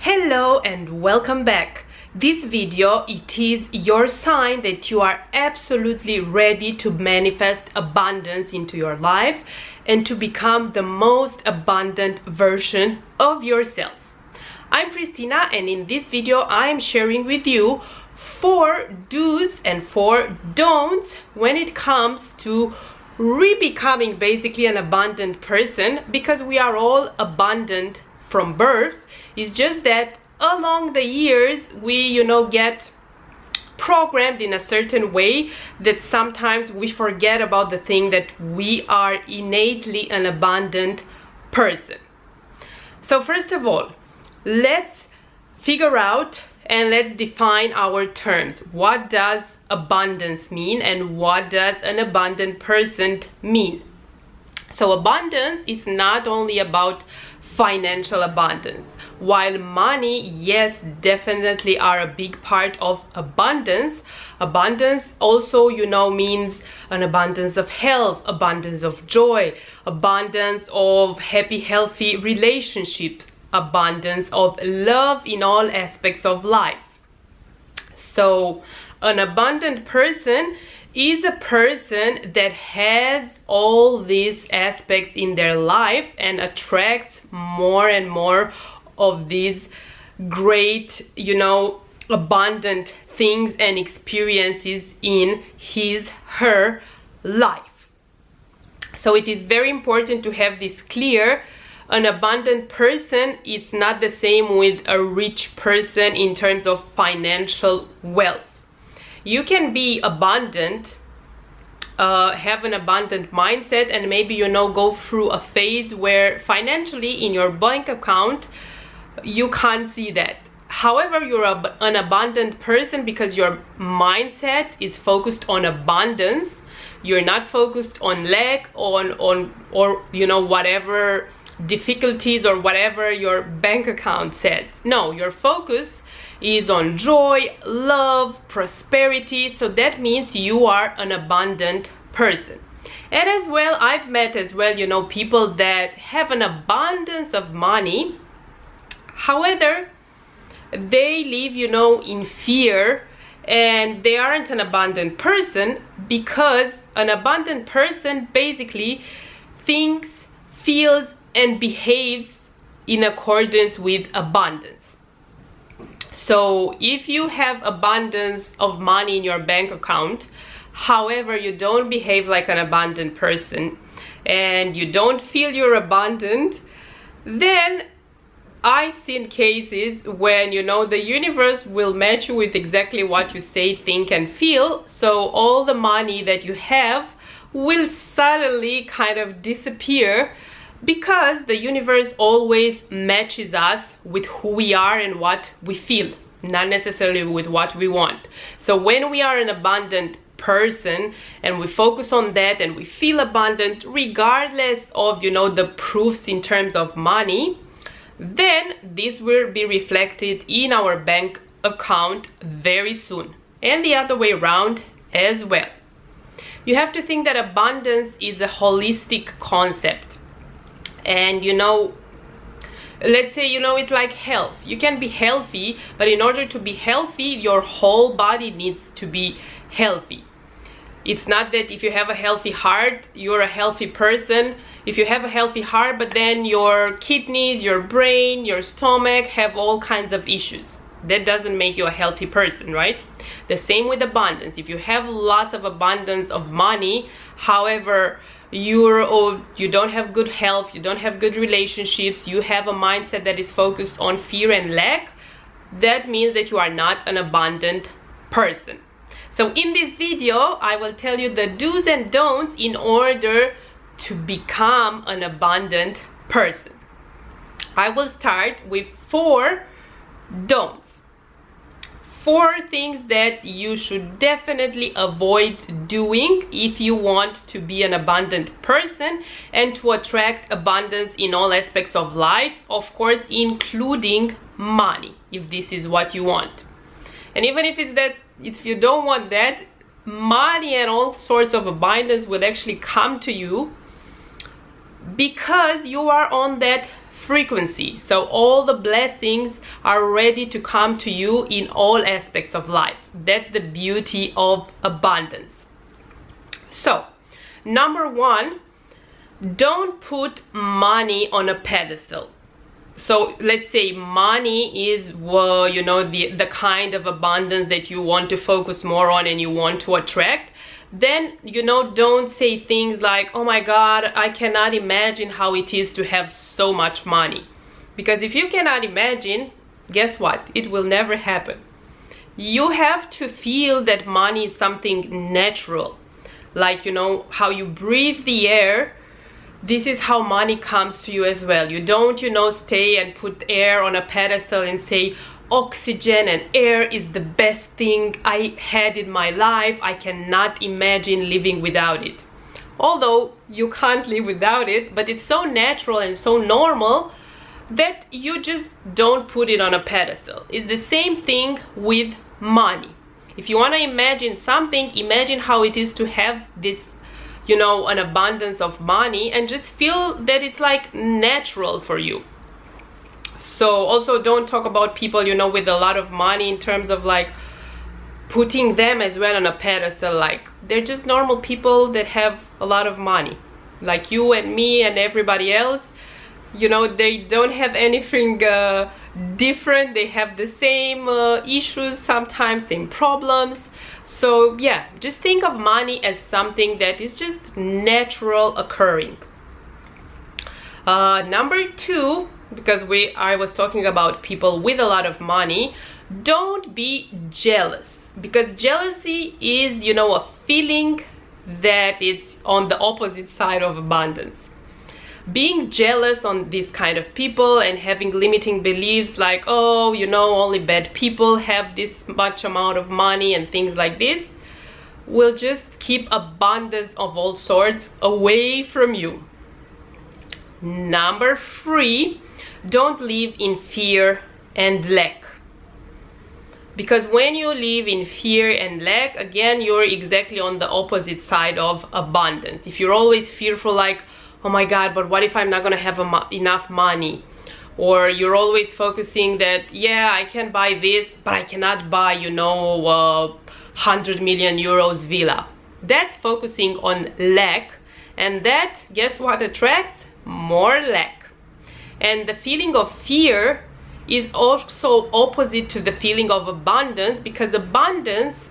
Hello and welcome back. This video, it is your sign that you are absolutely ready to manifest abundance into your life and to become the most abundant version of yourself. I'm Christina, and in this video I am sharing with you 4 do's and 4 don'ts when it comes to re-becoming basically an abundant person, because we are all abundant from birth. It's just that along the years we get programmed in a certain way that sometimes we forget about the thing that we are innately an abundant person. So first of all, let's figure out and let's define our terms. What does abundance mean and what does an abundant person mean? So abundance is not only about financial abundance. While money, yes, definitely are a big part of abundance, abundance also, means an abundance of health, abundance of joy, abundance of happy, healthy relationships, abundance of love in all aspects of life. So an abundant person is a person that has all these aspects in their life and attracts more and more of these great, abundant things and experiences in her life. So it is very important to have this clear. An abundant person, it's not the same with a rich person in terms of financial wealth. You can be abundant, have an abundant mindset, and maybe go through a phase where financially in your bank account you can't see that. However, you're an abundant person because your mindset is focused on abundance. You're not focused on lack, or whatever difficulties or whatever your bank account says. No, your focus is on joy, love, prosperity. So that means you are an abundant person. And as well, I've met as well, people that have an abundance of money. However, they live, in fear, and they aren't an abundant person, because an abundant person basically thinks, feels, and behaves in accordance with abundance. So if you have abundance of money in your bank account, however you don't behave like an abundant person and you don't feel you're abundant, then I've seen cases when the universe will match you with exactly what you say, think, and feel. So all the money that you have will suddenly kind of disappear, because the universe always matches us with who we are and what we feel, not necessarily with what we want. So when we are an abundant person and we focus on that and we feel abundant regardless of the proofs in terms of money, then this will be reflected in our bank account very soon, and the other way around as well. You have to think that abundance is a holistic concept. And let's say it's like health. You can be healthy, but in order to be healthy, your whole body needs to be healthy. It's not that if you have a healthy heart, you're a healthy person. If you have a healthy heart, but then your kidneys, your brain, your stomach have all kinds of issues, that doesn't make you a healthy person, right? The same with abundance. If you have lots of abundance of money, however you don't have good health, you don't have good relationships, you have a mindset that is focused on fear and lack, that means that you are not an abundant person. So in this video, I will tell you the do's and don'ts in order to become an abundant person. I will start with 4 don'ts. 4 things that you should definitely avoid doing if you want to be an abundant person and to attract abundance in all aspects of life, of course, including money, if this is what you want. And even if you don't want that, money and all sorts of abundance will actually come to you because you are on that frequency. So all the blessings are ready to come to you in all aspects of life. That's the beauty of abundance. So, number one, don't put money on a pedestal. So let's say money is, well, you know, the kind of abundance that you want to focus more on and you want to attract. Then, you know, don't say things like, oh my God, I cannot imagine how it is to have so much money. Because if you cannot imagine, guess what? It will never happen. You have to feel that money is something natural. Like, you know, how you breathe the air, this is how money comes to you as well. You don't, you know, stay and put air on a pedestal and say, oxygen and air is the best thing I had in my life. I cannot imagine living without it. Although you can't live without it, but it's so natural and so normal that you just don't put it on a pedestal. It's the same thing with money. If you want to imagine something, imagine how it is to have this, you know, an abundance of money, and just feel that it's like natural for you. So also don't talk about people, you know, with a lot of money in terms of like putting them as well on a pedestal. Like, they're just normal people that have a lot of money, like you and me and everybody else. You know, they don't have anything different. They have the same issues, sometimes same problems. So yeah, just think of money as something that is just natural occurring. Number two, because I was talking about people with a lot of money, don't be jealous, because jealousy is, you know, a feeling that it's on the opposite side of abundance. Being jealous on these kind of people and having limiting beliefs like, oh, you know, only bad people have this much amount of money and things like this, will just keep abundance of all sorts away from you. Number three, don't live in fear and lack. Because when you live in fear and lack, again, you're exactly on the opposite side of abundance. If you're always fearful, like, oh my God, but what if I'm not gonna have enough money? Or you're always focusing that, yeah, I can buy this, but I cannot buy, you know, 100 million euros villa. That's focusing on lack, and that, guess what attracts? More lack. And the feeling of fear is also opposite to the feeling of abundance, because abundance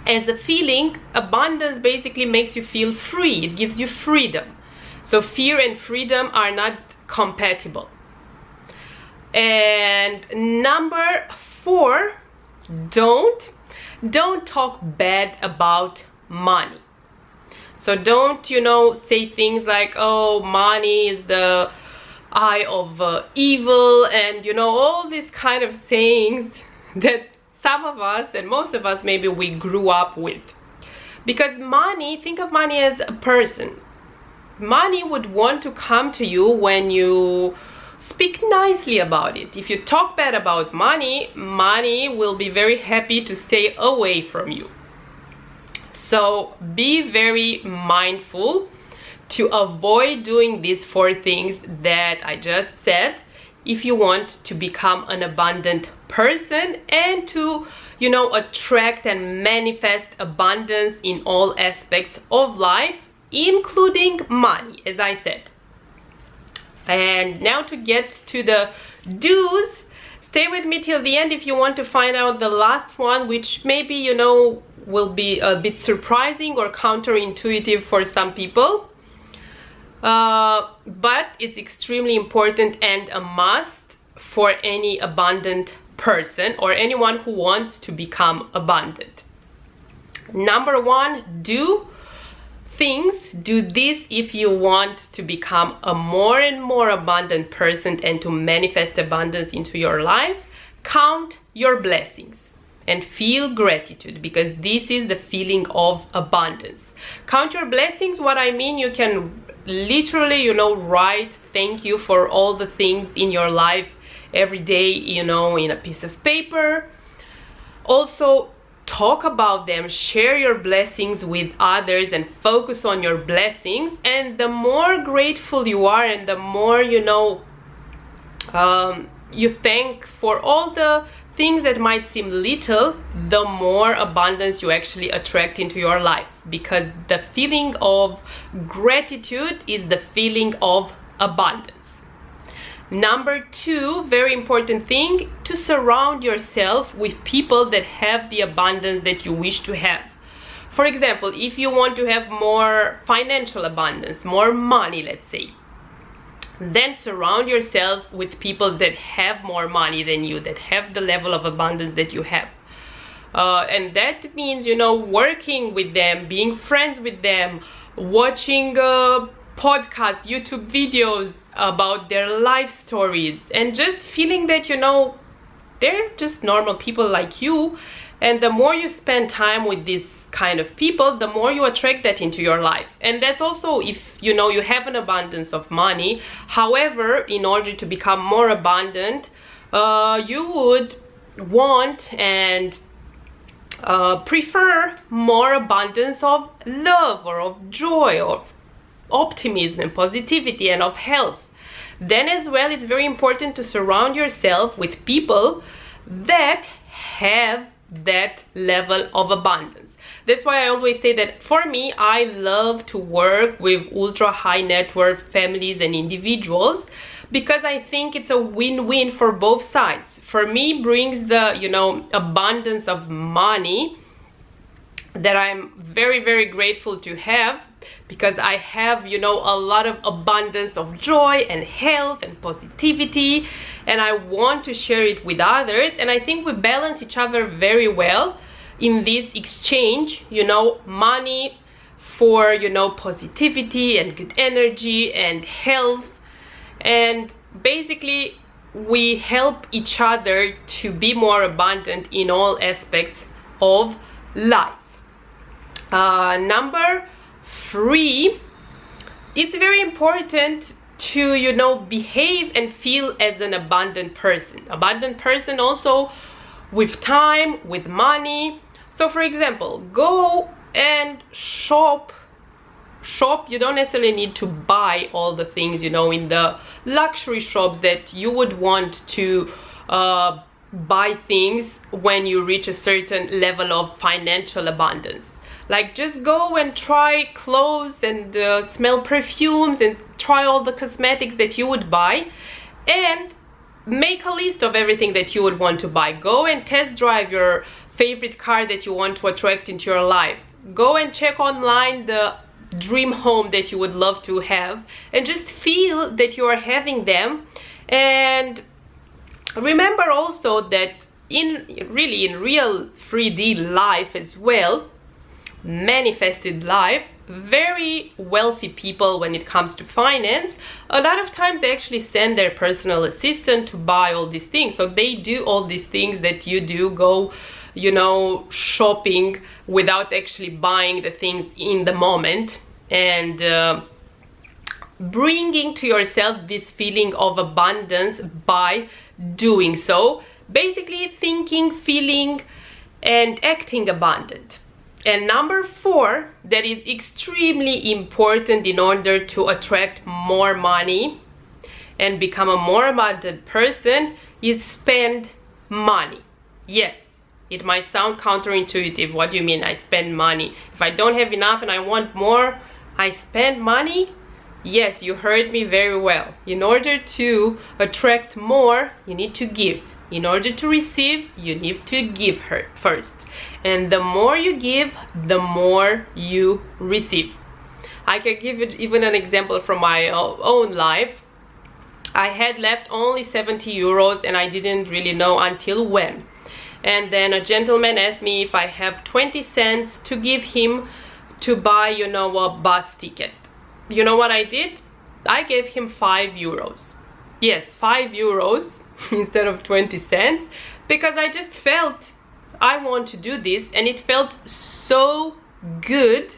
as a feeling, abundance basically makes you feel free. It gives you freedom. So fear and freedom are not compatible. And number four, don't talk bad about money. So don't, you know, say things like, oh, money is the eye of evil, and, you know, all these kind of sayings that some of us, and most of us maybe, we grew up with. Because money, think of money as a person. Money would want to come to you when you speak nicely about it. If you talk bad about money, money will be very happy to stay away from you. So be very mindful to avoid doing these four things that I just said if you want to become an abundant person and to, you know, attract and manifest abundance in all aspects of life, including money, as I said. And now to get to the do's, stay with me till the end if you want to find out the last one, which maybe, you know, will be a bit surprising or counterintuitive for some people. But it's extremely important and a must for any abundant person or anyone who wants to become abundant. Number one, do this if you want to become a more and more abundant person and to manifest abundance into your life. Count your blessings and feel gratitude, because this is the feeling of abundance. Count your blessings, what I mean, you can literally, you know, write thank you for all the things in your life every day, you know, in a piece of paper. Also, talk about them, share your blessings with others and focus on your blessings. And the more grateful you are and the more, you know, you thank for all the things that might seem little, the more abundance you actually attract into your life, because the feeling of gratitude is the feeling of abundance. Number 2, very important thing, to surround yourself with people that have the abundance that you wish to have. For example, if you want to have more financial abundance, more money, let's say, then surround yourself with people that have more money than you, that have the level of abundance that you have. And that means, working with them, being friends with them, watching podcasts, YouTube videos about their life stories, and just feeling that, they're just normal people like you. And the more you spend time with this kind of people, the more you attract that into your life. And that's also if you have an abundance of money. However, in order to become more abundant, you would want and prefer more abundance of love, or of joy, of optimism and positivity, and of health. Then as well, it's very important to surround yourself with people that have that level of abundance. That's why I always say that for me, I love to work with ultra high net worth families and individuals, because I think it's a win-win for both sides. For me, brings the abundance of money that I'm very, very grateful to have, because I have a lot of abundance of joy and health and positivity, and I want to share it with others. And I think we balance each other very well in this exchange, money for positivity and good energy and health. And basically we help each other to be more abundant in all aspects of life. Number 3, it's very important to behave and feel as an abundant person also with time, with money. So for example, go and shop. You don't necessarily need to buy all the things in the luxury shops that you would want to buy things when you reach a certain level of financial abundance. Like, just go and try clothes and smell perfumes and try all the cosmetics that you would buy, and make a list of everything that you would want to buy. Go and test drive your favorite car that you want to attract into your life. Go and check online the dream home that you would love to have, and just feel that you are having them. And remember also that in real 3D life as well, manifested life, very wealthy people, when it comes to finance, a lot of times they actually send their personal assistant to buy all these things. So they do all these things that you do, go shopping without actually buying the things in the moment, and bringing to yourself this feeling of abundance by doing so. Basically thinking, feeling and acting abundant. And number 4, that is extremely important in order to attract more money and become a more abundant person, is spend money. Yes, it might sound counterintuitive. What do you mean I spend money? If I don't have enough and I want more, I spend money? Yes, you heard me very well. In order to attract more, you need to give. In order to receive, you need to give her first. And the more you give, the more you receive. I can give it even an example from my own life. I had left only 70 euros and I didn't really know until when. And then a gentleman asked me if I have 20 cents to give him to buy, a bus ticket. You know what I did? I gave him 5 euros. Yes, 5 euros instead of 20 cents, because I just felt I want to do this, and it felt so good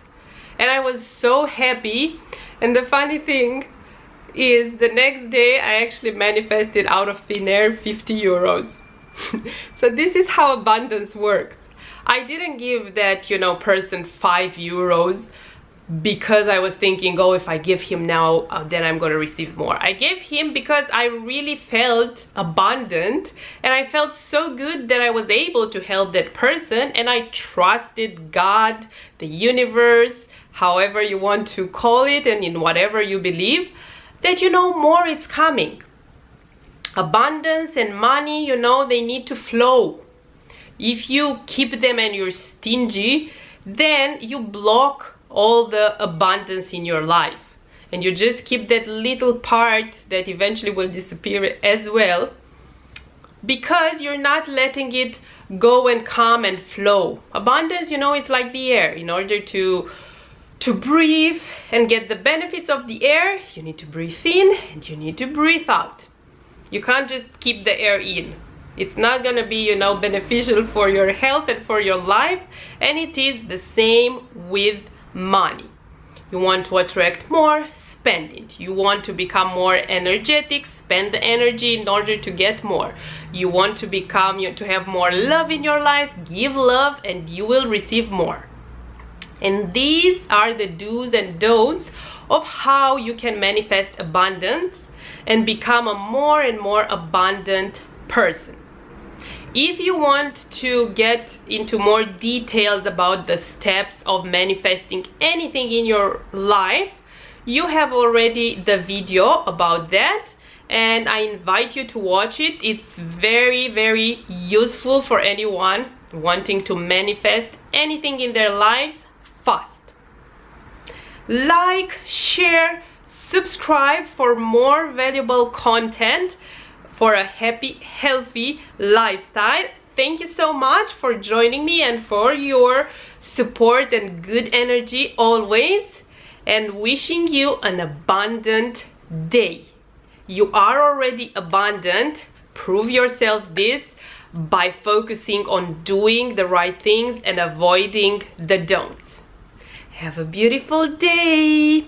and I was so happy. And the funny thing is, the next day I actually manifested out of thin air 50 euros. So this is how abundance works. I didn't give that person 5 euros because I was thinking, oh, if I give him now, then I'm going to receive more. I gave him because I really felt abundant, and I felt so good that I was able to help that person, and I trusted God, the universe, however you want to call it, and in whatever you believe, that more is coming. Abundance and money, they need to flow. If you keep them and you're stingy, then you block all the abundance in your life, and you just keep that little part that eventually will disappear as well, because you're not letting it go and come and flow. Abundance, it's like the air. In order to breathe and get the benefits of the air, you need to breathe in and you need to breathe out. You can't just keep the air in. It's not gonna be, beneficial for your health and for your life. And it is the same with money. You want to attract more, spend it. You want to become more energetic, spend the energy in order to get more. You want to to have more love in your life, give love, and you will receive more. And these are the do's and don'ts of how you can manifest abundance and become a more and more abundant person. If you want to get into more details about the steps of manifesting anything in your life, you have already the video about that, and I invite you to watch it. It's very, very useful for anyone wanting to manifest anything in their lives fast. Like, share, subscribe for more valuable content for a happy, healthy lifestyle. Thank you so much for joining me and for your support and good energy always, and wishing you an abundant day. You are already abundant. Prove yourself this by focusing on doing the right things and avoiding the don'ts. Have a beautiful day.